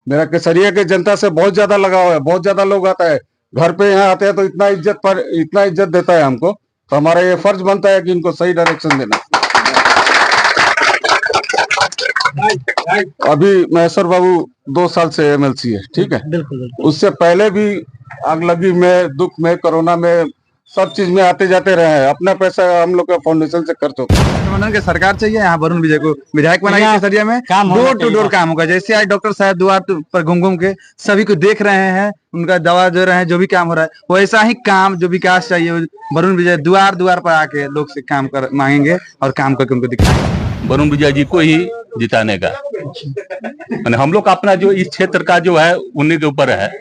मेरा केसरिया के जनता से बहुत ज्यादा लगाव है, बहुत ज्यादा लोग आता है घर पे, यहाँ आते हैं तो इतना इज्जत देता है हमको, तो हमारा ये फर्ज बनता है कि इनको सही डायरेक्शन देना। अभी महेश्वर बाबू 2 साल से एमएलसी है, ठीक है। बिल्कुल। उससे पहले भी आगलगी में, दुख में, कोरोना में, सब चीज में आते जाते रहे हैं। अपना पैसा हम लोग का फाउंडेशन से खर्च होता है। गठबंधन की सरकार चाहिए, यहाँ वरुण विजय को विधायक बनाइए केसरिया में, डोर टू डोर काम होगा। जैसे आज डॉक्टर साहब द्वार पर घूम घूम के सभी को देख रहे हैं, उनका दवा दे रहे हैं, जो भी काम हो रहा है वैसा ही काम, जो विकास चाहिए वरुण विजय द्वार द्वार पर आके लोग से काम कर मांगेंगे और काम करके उनको दिखाएंगे। वरुण विजय जी को ही जिताने का, हम लोग का अपना जो इस क्षेत्र का जो है उन्हीं के ऊपर है।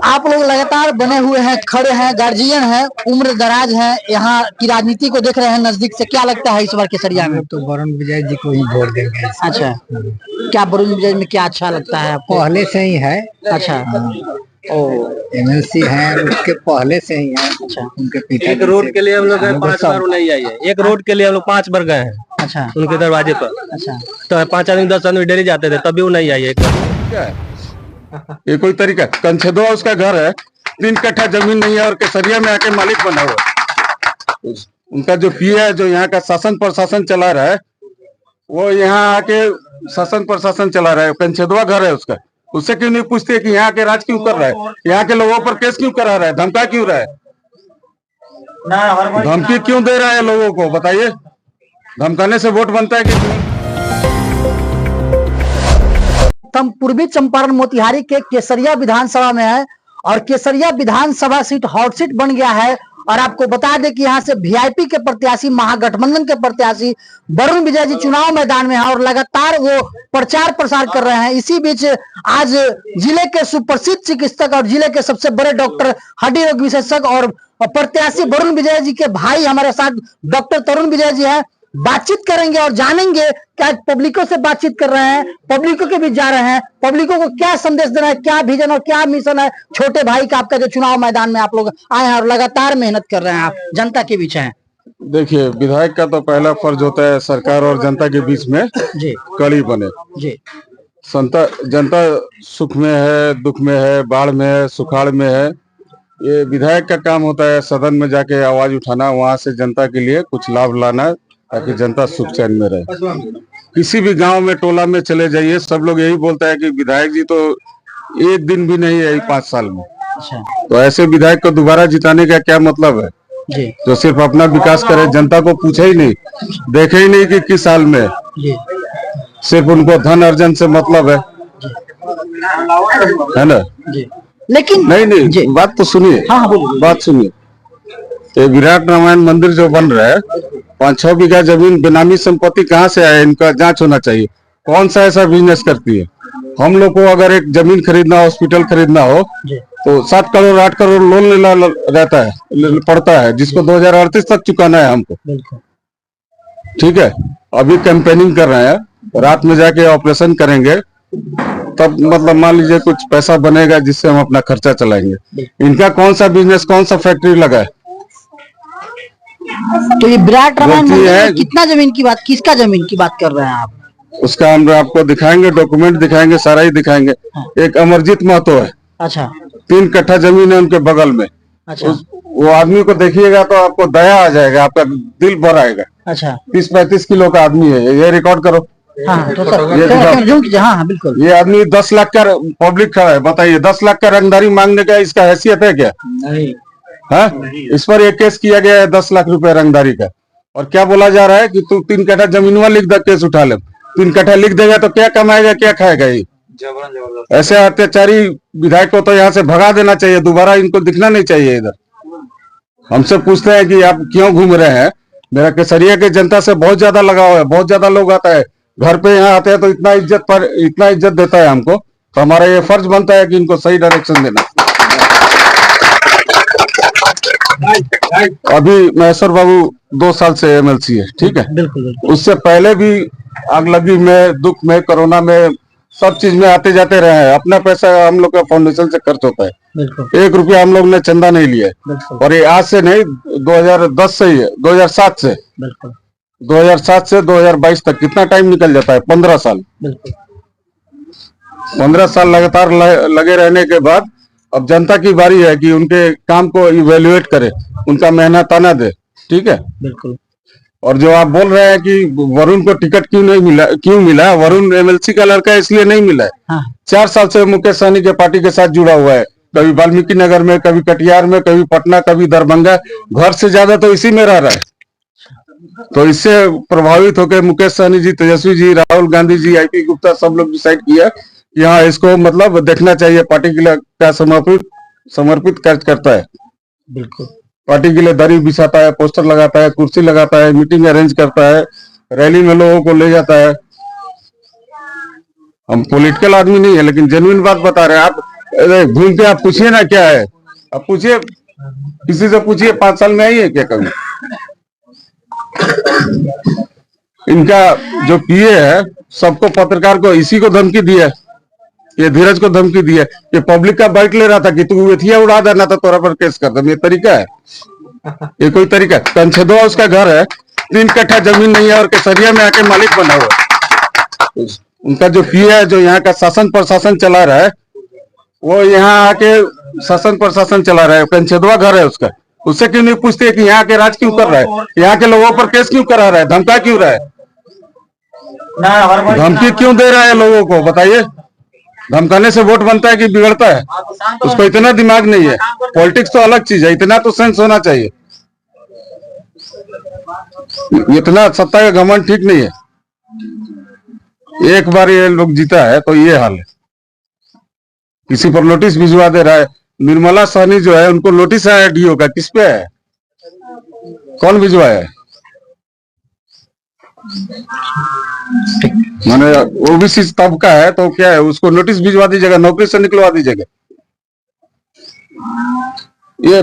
आप लोग लगातार बने हुए हैं, खड़े हैं, गार्जियन हैं, उम्र दराज हैं, यहाँ की राजनीति को देख रहे हैं नजदीक से। क्या लगता है इस बार केसरिया में? तो वरुण विजय जी को ही वोट देंगे। अच्छा, क्या वरुण विजय में क्या अच्छा लगता है आपको? पहले से ही है। अच्छा, ओ एमएलसी है, उसके पहले से ही है। अच्छा, उनके पिता एक रोड के लिए हम लोग 5 बार नहीं आई है। एक रोड के लिए हम लोग 5 बार गए हैं। अच्छा, उनके दरवाजे पर। अच्छा, तो 5 आदमी 10 आदमी डेली जाते थे, तभी वो नहीं आई है एक बार। क्या है ये कोई तरीका? कंछेदवा उसका घर है, 3 कट्ठा जमीन नहीं है और केसरिया में आके मालिक बना हुआ है। उनका जो पीए है, जो यहाँ का शासन प्रशासन चला रहा है, वो यहाँ आके शासन प्रशासन चला रहा है। कंछेदवा घर है उसका, उससे क्यों नहीं पूछते कि यहाँ के राज क्यों कर रहा है, यहाँ के लोगों पर केस क्यों करा रहा है, धमका क्यों रहा है, धमकी क्यों दे रहा है लोगों को? बताइए, धमकाने से वोट बनता है कि? हम पूर्वी चंपारण मोतिहारी के केसरिया विधानसभा में है और केसरिया विधानसभा सीट हॉट सीट बन गया है। और आपको बता दें कि यहाँ से वीआईपी के प्रत्याशी, महागठबंधन के प्रत्याशी वरुण विजय जी चुनाव मैदान में हैं और लगातार वो प्रचार प्रसार कर रहे हैं। इसी बीच आज जिले के सुप्रसिद्ध चिकित्सक और जिले के सबसे बड़े डॉक्टर, हड्डी रोग विशेषज्ञ और प्रत्याशी वरुण विजय जी के भाई हमारे साथ डॉक्टर तरुण विजय जी हैं। बातचीत करेंगे और जानेंगे क्या पब्लिकों से बातचीत कर रहे हैं, पब्लिकों के बीच जा रहे हैं, पब्लिकों को क्या संदेश देना है, क्या विजन और क्या मिशन है छोटे भाई का आपका, जो चुनाव मैदान में आप लोग आए हैं और लगातार मेहनत कर रहे हैं, आप जनता के बीच हैं। देखिए, विधायक का तो पहला फर्ज होता है सरकार और जनता के बीच में जी कड़ी बने। जी, जनता सुख में है, दुख में है, बाढ़ में है, सुखाड़ में है। ये विधायक का काम होता है सदन में जाके आवाज उठाना, वहां से जनता के लिए कुछ लाभ लाना, ताकि जनता सुख चैन में रहे। किसी भी गांव में, टोला में चले जाइए, सब लोग यही बोलता है कि विधायक जी तो एक दिन भी नहीं है 5 साल में। अच्छा, तो ऐसे विधायक को दोबारा जिताने का क्या मतलब है? जी, जो सिर्फ अपना विकास करे, जनता को पूछे ही नहीं, देखे ही नहीं कि किस साल में, जी, सिर्फ उनको धन अर्जन से मतलब है ना? जी। लेकिन नहीं, बात तो सुनिए। हाँ, बोलिए। बात सुनिए। ये विराट रामायण मंदिर जो बन रहा है, 5-6 बीघा जमीन बेनामी संपत्ति कहाँ से आया? इनका जांच होना चाहिए। कौन सा ऐसा बिजनेस करती है? हम लोग को अगर एक जमीन खरीदना, हॉस्पिटल खरीदना हो तो 7 करोड़ 8 करोड़ लोन लेना रहता है, पड़ता है, जिसको 2038 तक चुकाना है हमको। ठीक है, अभी कैंपेनिंग कर रहे हैं, रात में जाके ऑपरेशन करेंगे, तब मतलब मान लीजिए कुछ पैसा बनेगा जिससे हम अपना खर्चा चलाएंगे। इनका कौन सा बिजनेस, कौन सा फैक्ट्री लगा है? तो ये विराट रामायण मंदिर में कितना जमीन की बात, किसका जमीन की बात कर रहे हैं आप? उसका हम आपको दिखाएंगे, डॉक्यूमेंट दिखाएंगे, सारा ही दिखाएंगे। एक अमरजीत महतो है। अच्छा, 3 कट्ठा जमीन है उनके बगल में। अच्छा, वो आदमी को देखिएगा तो आपको दया आ जाएगा, आपका दिल भर आएगा। अच्छा, 30-35 किलो का आदमी है ये, रिकॉर्ड करो। हाँ, तो हाँ, बिल्कुल। ये आदमी 10 लाख का पब्लिक खड़ा है, बताइए 10 लाख का रंगदारी मांगने का इसका हैसियत है क्या? नहीं। हाँ, इस पर एक केस किया गया है 10 लाख रुपए रंगदारी का। और क्या बोला जा रहा है कि तू 3 कट्ठा जमीनवा लिख दे, केस उठा ले। 3 कट्ठा लिख देगा तो क्या कमाएगा, क्या खाएगा? ये ऐसे अत्याचारी विधायक को तो यहाँ से भगा देना चाहिए, दोबारा इनको दिखना नहीं चाहिए इधर। हमसे पूछते हैं कि आप क्यों घूम रहे हैं? मेरा केसरिया के जनता से बहुत ज्यादा लगाव है, बहुत ज्यादा लोग आता है घर पे, यहाँ आते हैं तो इतना इज्जत देता है हमको, तो हमारा ये फर्ज बनता है कि इनको सही डायरेक्शन देना। अभी महेश्वर बाबू 2 साल से एमएलसी है, ठीक है। बिल्कुल। उससे पहले भी आगलगी में, दुख में, कोरोना में, सब चीज में आते जाते रहे हैं। अपना पैसा हम लोग का फाउंडेशन से खर्च होता है। 1 रुपया हम लोग ने चंदा नहीं लिया है। और ये आज से नहीं, 2010 से ही है, 2007 से। 2007 से 2022 तक कितना टाइम निकल जाता है? 15 साल। 15 साल लगातार लगे रहने के बाद अब जनता की बारी है कि उनके काम को इवेल्युएट करे, उनका मेहनताना दे। ठीक है, बिल्कुल। और जो आप बोल रहे हैं कि वरुण को टिकट क्यों मिला, वरुण एमएलसी का लड़का इसलिए नहीं मिला है। हाँ। 4 साल से मुकेश सहनी के पार्टी के साथ जुड़ा हुआ है, कभी वाल्मीकि नगर में, कभी कटिहार में, कभी पटना, कभी दरभंगा, घर से ज्यादा तो इसी में रह रहा है। तो इससे प्रभावित होकर मुकेश सहनी जी, तेजस्वी जी, राहुल गांधी जी, आईपी गुप्ता सब लोग डिसाइड किया कि हाँ इसको मतलब देखना चाहिए, पार्टी के लिए क्या समर्पित कार्य करता है। बिल्कुल। पार्टी के लिए दरी बिछाता है, पोस्टर लगाता है, कुर्सी लगाता है, मीटिंग अरेंज करता है, रैली में लोगों को ले जाता है। हम पॉलिटिकल आदमी नहीं है, लेकिन जेन्युइन बात बता रहे हैं। आप घूम के आप पूछिए ना क्या है, आप पूछिए, किसी से पूछिए 5 साल में आई है क्या कभी। इनका जो पीए है, सबको, पत्रकार को, इसी को धमकी दी है, ये धीरज को धमकी दी है। ये पब्लिक का बाइट ले रहा था कि तू एथिया उड़ा देना तो तोरा पर केस कर दे। ये तरीका है? ये कोई तरीका? कंछेदवा उसका घर है, 3 कट्ठा जमीन नहीं है और केसरिया में आके मालिक बना हुआ है। उनका जो पीए है, जो यहाँ का शासन प्रशासन चला रहा है, वो यहाँ आके शासन प्रशासन चला रहा है। कंछेदवा घर है उसका, उससे क्यों नहीं पूछते कि यहाँ के राज क्यों कर रहा है, यहाँ के लोगों पर केस क्यों करा रहा है, धमका क्यों रहा है, धमकी क्यों दे रहा है लोगों को? बताइए। धमकाने से वोट बनता है कि बिगड़ता है? उसको इतना दिमाग नहीं है। पॉलिटिक्स तो अलग चीज है, इतना तो सेंस होना चाहिए। इतना सत्ता का घमंड ठीक नहीं है। एक बार ये लोग जीता है तो ये हाल है। किसी पर नोटिस भिजवा दे रहा है। निर्मला सहनी जो है, उनको नोटिस आया डीओ का, किस पे है, कौन भिजवाया है? माने ओबीसी तबका है तो क्या है, उसको नोटिस भिजवा दीजिएगा, नौकरी से निकलवा दीजिएगा। ये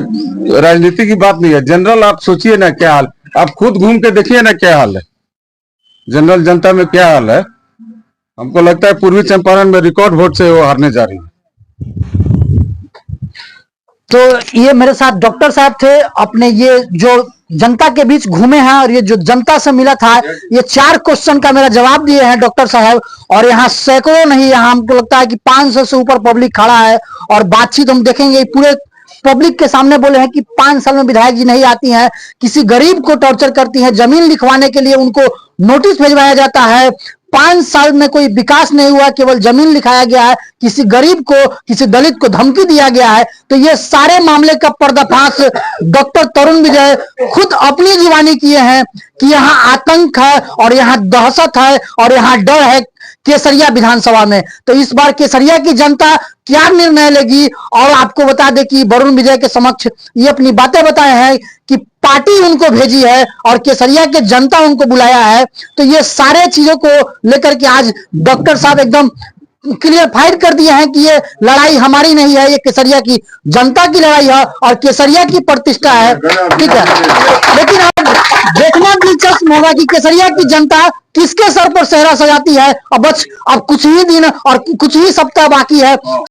राजनीति की बात नहीं है। जनरल आप सोचिए ना क्या हाल, आप खुद घूम के देखिए ना क्या हाल है, जनरल जनता में क्या हाल है। हमको लगता है पूर्वी चंपारण में रिकॉर्ड वोट से वो हारने जा रही है। तो ये मेरे साथ डॉक्टर साहब थे, अपने ये जो जनता के बीच घूमे हैं और ये जो जनता से मिला था, ये 4 क्वेश्चन का मेरा जवाब दिए हैं डॉक्टर साहब। और यहाँ सैकड़ों नहीं, यहाँ हमको लगता है कि 500 से ऊपर पब्लिक खड़ा है। और बातचीत हम देखेंगे, पूरे पब्लिक के सामने बोले हैं कि 5 साल में विधायक जी नहीं आती हैं, किसी गरीब को टॉर्चर करती हैं, जमीन लिखवाने के लिए उनको नोटिस भिजवाया जाता है। 5 साल में कोई विकास नहीं हुआ, केवल जमीन लिखाया गया है, किसी गरीब को, किसी दलित को धमकी दिया गया है। तो ये सारे मामले का पर्दाफाश डॉक्टर तरुण विजय खुद अपनी जुबानी किए हैं कि यहाँ आतंक है और यहाँ दहशत है और यहाँ डर है केसरिया विधानसभा में। तो इस बार केसरिया की जनता क्या निर्णय लेगी? और आपको बता दें कि वरुण विजय के समक्ष ये अपनी बातें बताए हैं कि पार्टी उनको भेजी है और केसरिया के जनता उनको बुलाया है। तो ये सारे चीजों को लेकर के आज डॉक्टर साहब एकदम क्लियर फाइट कर दिए हैं कि ये लड़ाई हमारी नहीं है, ये केसरिया की जनता की लड़ाई है और केसरिया की प्रतिष्ठा है। ठीक है, लेकिन अब देखना दिलचस्प होगा कि केसरिया की जनता किसके सर पर सेहरा सजाती है। अब कुछ ही दिन और कुछ ही सप्ताह बाकी है।